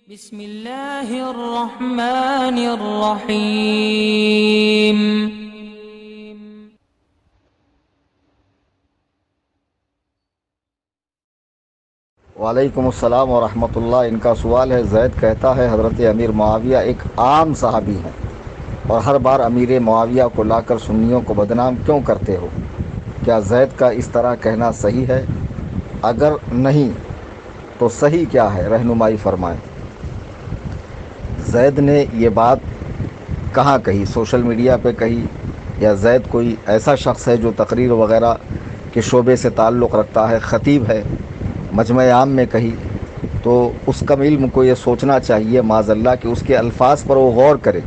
بسم اللہ الرحمن الرحیم۔ وعلیکم السلام ورحمۃ اللہ۔ ان کا سوال ہے، زید کہتا ہے حضرت امیر معاویہ ایک عام صحابی ہیں اور ہر بار امیر معاویہ کو لا کر سنیوں کو بدنام کیوں کرتے ہو؟ کیا زید کا اس طرح کہنا صحیح ہے؟ اگر نہیں تو صحیح کیا ہے، رہنمائی فرمائیں۔ زید نے یہ بات کہاں کہی؟ سوشل میڈیا پہ کہی یا زید کوئی ایسا شخص ہے جو تقریر وغیرہ کے شعبے سے تعلق رکھتا ہے، خطیب ہے، مجمع عام میں کہی؟ تو اس کا علم کو یہ سوچنا چاہیے معاذ اللہ کہ اس کے الفاظ پر وہ غور کرے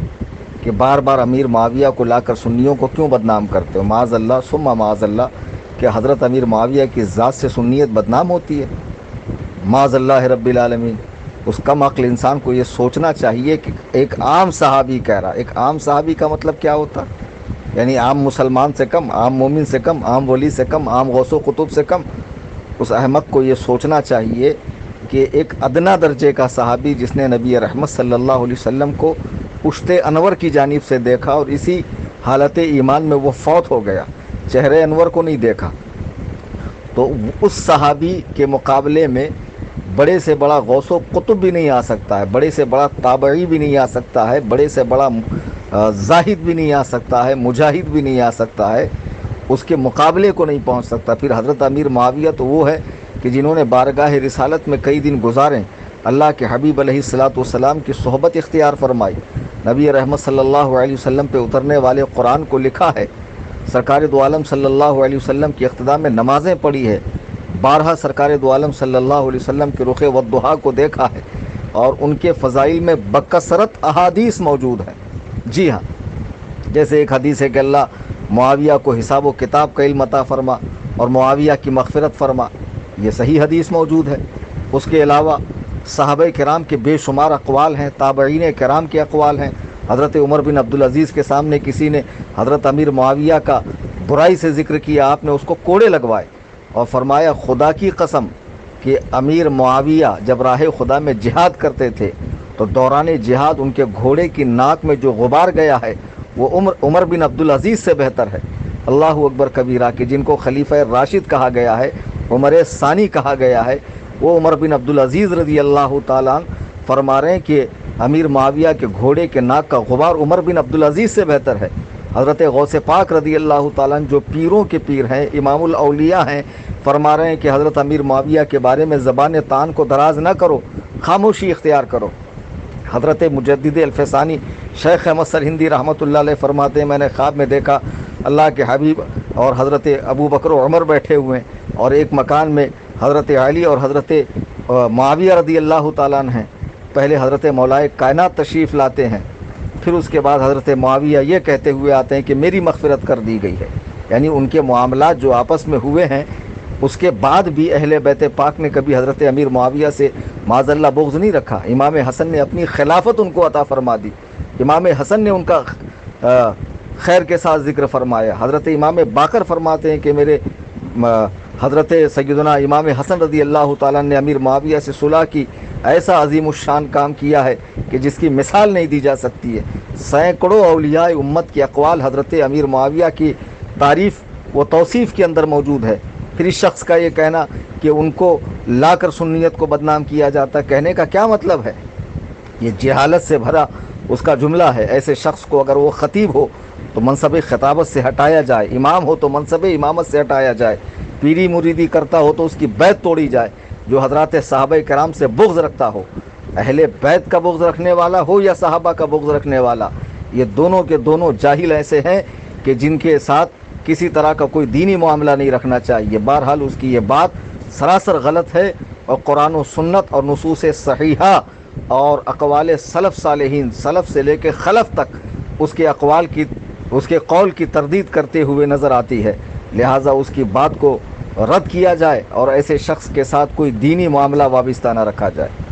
کہ بار بار امیر معاویہ کو لا کر سنیوں کو کیوں بدنام کرتے ہو۔ معاذ اللہ ثم معاذ اللہ کہ حضرت امیر معاویہ کی ذات سے سنیت بدنام ہوتی ہے؟ معاذ اللہ رب العالمین۔ اس کم عقل انسان کو یہ سوچنا چاہیے کہ ایک عام صحابی کہہ رہا۔ ایک عام صحابی کا مطلب کیا ہوتا؟ یعنی عام مسلمان سے کم، عام مومن سے کم، عام ولی سے کم، عام غوث و قطب سے کم۔ اس احمق کو یہ سوچنا چاہیے کہ ایک ادنا درجے کا صحابی جس نے نبی رحمت صلی اللہ علیہ وسلم کو پشت انور کی جانب سے دیکھا اور اسی حالت ایمان میں وہ فوت ہو گیا، چہرے انور کو نہیں دیکھا، تو اس صحابی کے مقابلے میں بڑے سے بڑا غوث و قطب بھی نہیں آ سکتا ہے، بڑے سے بڑا تابعی بھی نہیں آ سکتا ہے، بڑے سے بڑا زاہد بھی نہیں آ سکتا ہے، مجاہد بھی نہیں آ سکتا ہے، اس کے مقابلے کو نہیں پہنچ سکتا۔ پھر حضرت امیر معاویہ تو وہ ہے کہ جنہوں نے بارگاہ رسالت میں کئی دن گزارے، اللہ کے حبیب علیہ الصلاۃ والسلام کی صحبت اختیار فرمائی، نبی رحمت صلی اللہ علیہ وسلم پہ اترنے والے قرآن کو لکھا ہے، سرکار دو عالم صلی اللہ علیہ وسلم کی اقتداء میں نمازیں پڑھی ہے، بارہا سرکار دو عالم صلی اللہ علیہ وسلم کے رخ والضحیٰ کو دیکھا ہے، اور ان کے فضائل میں بکثرت احادیث موجود ہیں۔ جی ہاں، جیسے ایک حدیث ہے کہ اللہ معاویہ کو حساب و کتاب کا علم عطا فرما اور معاویہ کی مغفرت فرما، یہ صحیح حدیث موجود ہے۔ اس کے علاوہ صحابہ کرام کے بے شمار اقوال ہیں، تابعین کرام کے اقوال ہیں۔ حضرت عمر بن عبدالعزیز کے سامنے کسی نے حضرت امیر معاویہ کا برائی سے ذکر کیا، آپ نے اس کو کوڑے لگوائے اور فرمایا خدا کی قسم کہ امیر معاویہ جب راہ خدا میں جہاد کرتے تھے تو دوران جہاد ان کے گھوڑے کی ناک میں جو غبار گیا ہے وہ عمر بن عبدالعزیز سے بہتر ہے۔ اللہ اکبر کبیرہ کہ جن کو خلیفہ راشد کہا گیا ہے، عمر ثانی کہا گیا ہے، وہ عمر بن عبدالعزیز رضی اللہ تعالیٰ عنہ فرما رہے ہیں کہ امیر معاویہ کے گھوڑے کے ناک کا غبار عمر بن عبدالعزیز سے بہتر ہے۔ حضرت غوث پاک رضی اللہ تعالیٰ عنہ جو پیروں کے پیر ہیں، امام الاولیاء ہیں، فرما رہے ہیں کہ حضرت امیر معاویہ کے بارے میں زبان تان کو دراز نہ کرو، خاموشی اختیار کرو۔ حضرت مجدد الفسانی شیخ احمد سرہندی رحمۃ اللہ علیہ فرماتے ہیں، میں نے خواب میں دیکھا اللہ کے حبیب اور حضرت ابو بکر و عمر بیٹھے ہوئے ہیں اور ایک مکان میں حضرت علی اور حضرت معاویہ رضی اللہ تعالیٰ عنہ ہیں۔ پہلے حضرت مولائے کائنات تشریف لاتے ہیں، پھر اس کے بعد حضرت معاویہ یہ کہتے ہوئے آتے ہیں کہ میری مغفرت کر دی گئی ہے، یعنی ان کے معاملات جو آپس میں ہوئے ہیں اس کے بعد بھی اہل بیت پاک نے کبھی حضرت امیر معاویہ سے معاذ اللہ بغض نہیں رکھا۔ امام حسن نے اپنی خلافت ان کو عطا فرما دی، امام حسن نے ان کا خیر کے ساتھ ذکر فرمایا۔ حضرت امام باقر فرماتے ہیں کہ میرے حضرت سیدنا امام حسن رضی اللہ تعالیٰ نے امیر معاویہ سے صلح کی، ایسا عظیم الشان کام کیا ہے کہ جس کی مثال نہیں دی جا سکتی ہے۔ سینکڑوں اولیاء امت کے اقوال حضرت امیر معاویہ کی تعریف و توصیف کے اندر موجود ہے۔ پھر اس شخص کا یہ کہنا کہ ان کو لا کر سنیت کو بدنام کیا جاتا، کہنے کا کیا مطلب ہے؟ یہ جہالت سے بھرا اس کا جملہ ہے۔ ایسے شخص کو اگر وہ خطیب ہو تو منصب خطابت سے ہٹایا جائے، امام ہو تو منصب امامت سے ہٹایا جائے، پیری مریدی کرتا ہو تو اس کی بیعت توڑی جائے۔ جو حضرات صحابہ کرام سے بغض رکھتا ہو، اہل بیت کا بغض رکھنے والا ہو یا صحابہ کا بغض رکھنے والا، یہ دونوں کے دونوں جاہل ایسے ہیں کہ جن کے ساتھ کسی طرح کا کوئی دینی معاملہ نہیں رکھنا چاہیے۔ بہرحال اس کی یہ بات سراسر غلط ہے، اور قرآن و سنت اور نصوص صحیحہ اور اقوال سلف صالحین، سلف سے لے کے خلف تک اس کے اقوال کی، اس کے قول کی تردید کرتے ہوئے نظر آتی ہے۔ لہٰذا اس کی بات کو رد کیا جائے اور ایسے شخص کے ساتھ کوئی دینی معاملہ وابستہ نہ رکھا جائے۔